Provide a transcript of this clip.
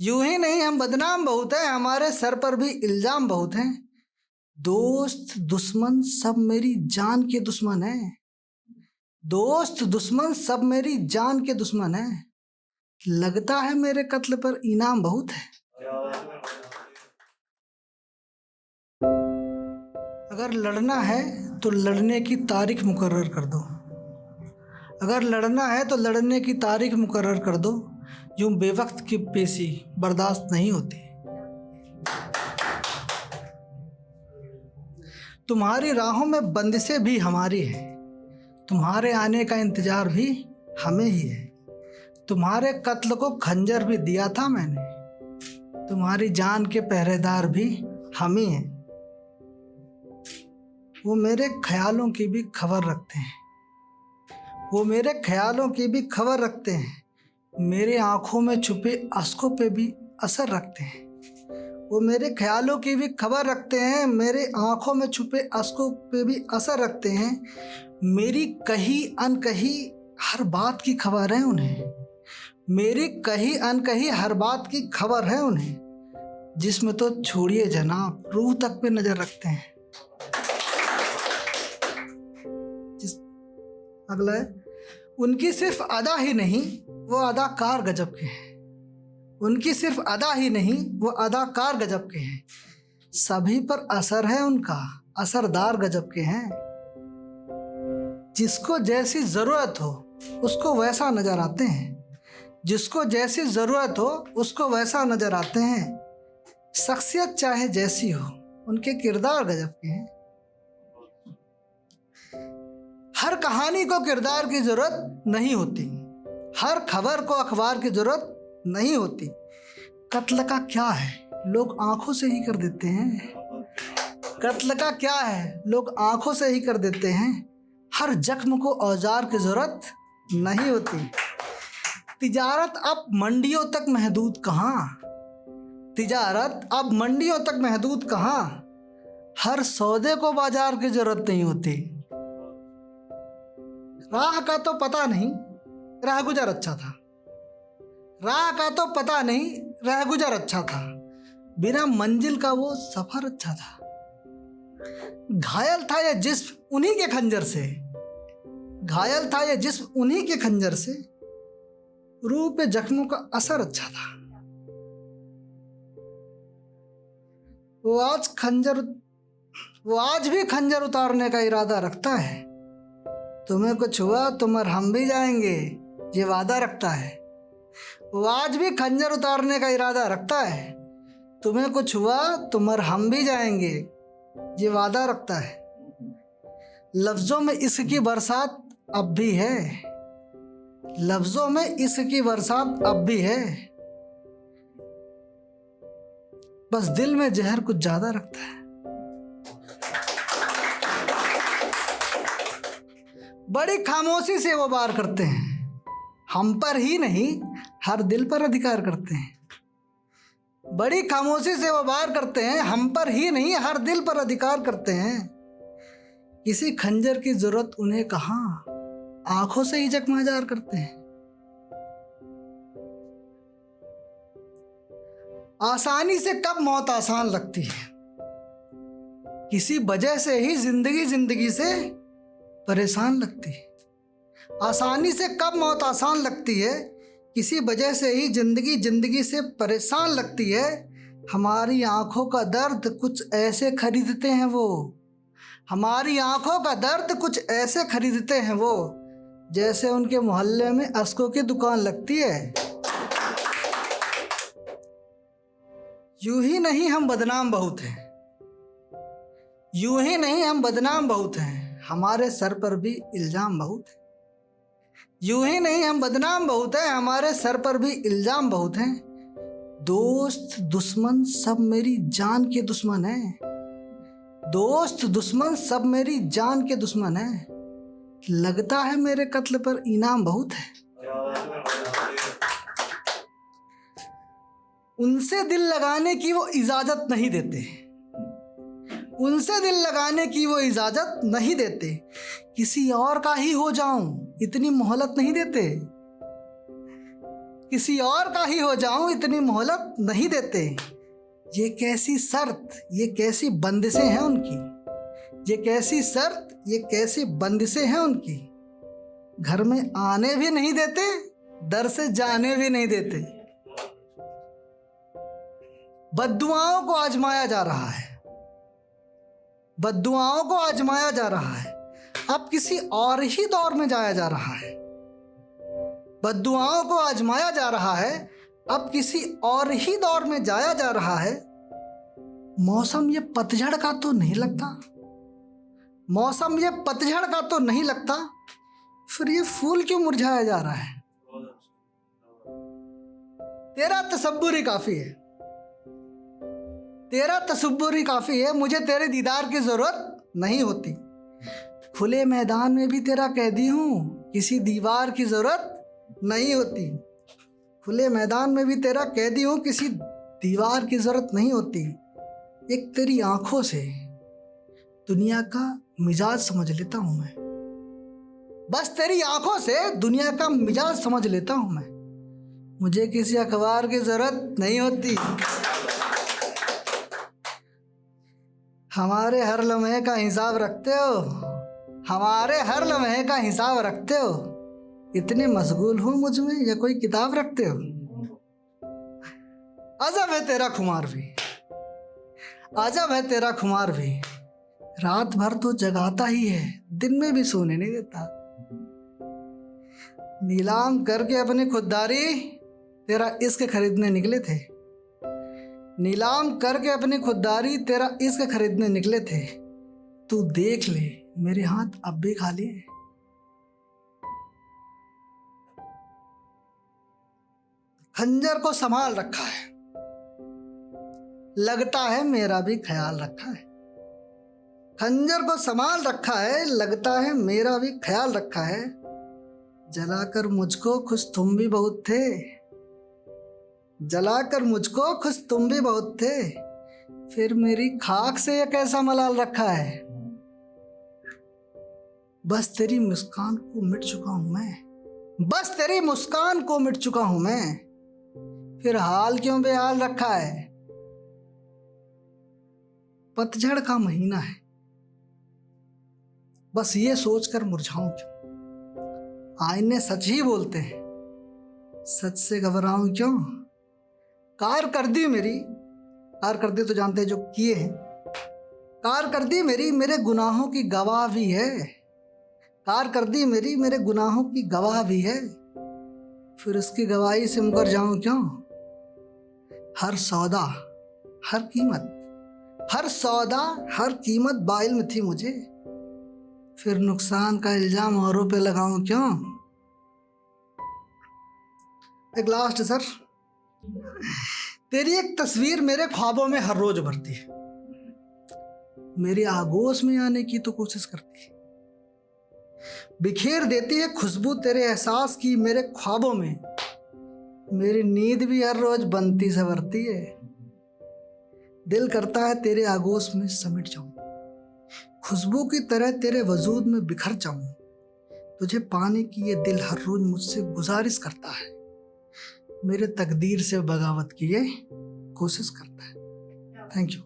यूं ही नहीं हम बदनाम बहुत हैं, हमारे सर पर भी इल्जाम बहुत हैं। दोस्त दुश्मन सब मेरी जान के दुश्मन हैं। दोस्त दुश्मन सब मेरी जान के दुश्मन हैं। लगता है मेरे कत्ल पर इनाम बहुत है। अगर लड़ना है तो लड़ने की तारीख मुकर्रर कर दो। अगर लड़ना है तो लड़ने की तारीख मुकर्रर कर दो। यूं बेवक्त की पेशी बर्दाश्त नहीं होती। तुम्हारी राहों में बंदिशें भी हमारी हैं। तुम्हारे आने का इंतजार भी हमें ही है। तुम्हारे कत्ल को खंजर भी दिया था मैंने। तुम्हारी जान के पहरेदार भी हम ही हैं। वो मेरे ख्यालों की भी खबर रखते हैं। वो मेरे ख्यालों की भी खबर रखते हैं। मेरे आंखों में छुपे अश्कों पे भी असर रखते हैं। वो मेरे ख्यालों की भी खबर रखते हैं। मेरे आंखों में छुपे अश्कों पे भी असर रखते हैं। मेरी कही अनकही हर बात की खबर है उन्हें। मेरी कही अनकही हर बात की खबर है उन्हें। जिसमें तो छोड़िए जनाब, रूह तक पे नजर रखते हैं। अगला है, उनकी सिर्फ अदा ही नहीं वो अदाकार गजब के हैं। उनकी सिर्फ अदा ही नहीं वो अदाकार गजब के हैं। सभी पर असर है उनका, असरदार गजब के हैं। जिसको जैसी जरूरत हो उसको वैसा नजर आते हैं। जिसको जैसी जरूरत हो उसको वैसा नजर आते हैं। शख्सियत चाहे जैसी हो उनके किरदार गजब के हैं। हर कहानी को किरदार की जरूरत नहीं होती। हर खबर को अखबार की जरूरत नहीं होती। कत्ल का क्या है लोग आंखों से ही कर देते हैं। कत्ल का क्या है लोग आंखों से ही कर देते हैं। हर जख्म को औजार की जरूरत नहीं होती। तिजारत अब मंडियों तक महदूद कहाँ। तिजारत अब मंडियों तक महदूद कहाँ। हर सौदे को बाजार की जरूरत नहीं होती। राह का तो पता नहीं राह गुजर अच्छा था। राह का तो पता नहीं राह गुजर अच्छा था। बिना मंजिल का वो सफर अच्छा था। घायल था ये जिस्म उन्हीं के खंजर से। घायल था ये जिस्म उन्हीं के खंजर से। रूह पे जख्मों का असर अच्छा था। वो आज भी खंजर उतारने का इरादा रखता है। तुम्हें कुछ हुआ तो मरहम भी जाएंगे ये वादा रखता है। वो आज भी खंजर उतारने का इरादा रखता है। तुम्हें कुछ हुआ तो मरहम भी जाएंगे ये वादा रखता है। लफ्जों में इसकी बरसात अब भी है। लफ्जों में इसकी बरसात अब भी है। बस दिल में जहर कुछ ज्यादा रखता है। बड़ी खामोशी से वो वार करते हैं। हम पर ही नहीं हर दिल पर अधिकार करते हैं। बड़ी खामोशी से वो वार करते हैं। हम पर ही नहीं हर दिल पर अधिकार करते हैं। किसी खंजर की जरूरत उन्हें कहाँ, आंखों से ही जख्म-जार करते हैं। आसानी से कब मौत आसान लगती है। किसी वजह से ही जिंदगी से परेशान लगती है। आसानी से कब मौत आसान लगती है। किसी वजह से ही जिंदगी से परेशान लगती है। हमारी आंखों का दर्द कुछ ऐसे खरीदते हैं वो। हमारी आंखों का दर्द कुछ ऐसे खरीदते हैं वो, जैसे उनके मोहल्ले में अश्कों की दुकान लगती है। यूं ही नहीं हम बदनाम बहुत हैं। यूं ही नहीं हम बदनाम बहुत हैं। हमारे सर पर भी इल्जाम बहुत है। यूं ही नहीं हम बदनाम बहुत हैं। हमारे सर पर भी इल्जाम बहुत हैं। दोस्त दुश्मन सब मेरी जान के दुश्मन हैं। दोस्त दुश्मन सब मेरी जान के दुश्मन हैं। लगता है मेरे कत्ल पर इनाम बहुत है। उनसे दिल लगाने की वो इजाजत नहीं देते। उनसे दिल लगाने की वो इजाजत नहीं देते। किसी और का ही हो जाऊं इतनी मोहलत नहीं देते। किसी और का ही हो जाऊं इतनी मोहलत नहीं देते। ये कैसी शर्त, ये कैसी बंदिशें हैं उनकी, ये कैसी शर्त, ये कैसी बंदिशें हैं उनकी। घर में आने भी नहीं देते, दर से जाने भी नहीं देते। बद्दुआओं को आजमाया जा रहा है, बद्दुआओं को आजमाया जा रहा है। अब किसी और ही दौर में जाया जा रहा है। बद्दुआओं को आजमाया जा रहा है, अब किसी और ही दौर में जाया जा रहा है। मौसम ये पतझड़ का तो नहीं लगता, मौसम ये पतझड़ का तो नहीं लगता, फिर ये फूल क्यों मुरझाया जा रहा है। तेरा तसब्बुर ही काफी है, तेरा तसब्बुर ही काफी है, मुझे तेरे दीदार की जरूरत नहीं होती। खुले मैदान में भी तेरा कैदी हूं, किसी दीवार की जरूरत नहीं होती। खुले मैदान में भी तेरा कैदी हूं, किसी दीवार की जरूरत नहीं होती। एक तेरी आंखों से दुनिया का मिजाज समझ लेता हूं मैं, बस तेरी आंखों से दुनिया का मिजाज समझ लेता हूं मैं। मुझे किसी अखबार की जरूरत नहीं होती। हमारे हर लम्हे का हिसाब रखते हो, हमारे हर लम्हे का हिसाब रखते हो। इतने मशगूल हो मुझ में या कोई किताब रखते हो। अजब है तेरा खुमार भी, अजब है तेरा खुमार भी। रात भर तो जगाता ही है, दिन में भी सोने नहीं देता। नीलाम करके अपनी खुददारी तेरा इश्क खरीदने निकले थे, नीलाम करके अपनी खुददारी तेरा इश्क खरीदने निकले थे। तू देख ले मेरे हाथ अब भी खाली है। खंजर को संभाल रखा है, लगता है मेरा भी ख्याल रखा है। खंजर को संभाल रखा है, लगता है मेरा भी ख्याल रखा है। जलाकर मुझको खुश तुम भी बहुत थे, जलाकर मुझको खुश तुम भी बहुत थे। फिर मेरी खाक से ये कैसा मलाल रखा है। बस तेरी मुस्कान को मिट चुका हूं मैं, बस तेरी मुस्कान को मिट चुका हूं मैं। फिर हाल क्यों बेहाल रखा है। पतझड़ का महीना है, बस ये सोचकर मुरझाऊं क्यों। आईने सच ही बोलते हैं, सच से घबराऊं क्यों। कारकर्दी मेरी, कारकर्दी तो जानते हैं जो किए हैं। कारकर्दी मेरी मेरे गुनाहों की गवाह भी है, कारकर्दी मेरी मेरे गुनाहों की गवाह भी है। फिर उसकी गवाही से मुकर जाऊं क्यों। हर सौदा हर कीमत, हर सौदा हर कीमत बाइल्म थी मुझे। फिर नुकसान का इल्जाम औरों पे लगाऊं क्यों। एक लास्ट सर, तेरी एक तस्वीर मेरे ख्वाबों में हर रोज भरती है, मेरी आगोश में आने की तो कोशिश करती है। बिखेर देती है खुशबू तेरे एहसास की मेरे ख्वाबों में। मेरी नींद भी हर रोज बनती संवरती है। दिल करता है तेरे आगोश में समिट जाऊं, खुशबू की तरह तेरे वजूद में बिखर जाऊं। तुझे पाने की ये दिल हर रोज मुझसे गुजारिश करता है, मेरे तकदीर से बगावत की ये कोशिश करता है। Thank you.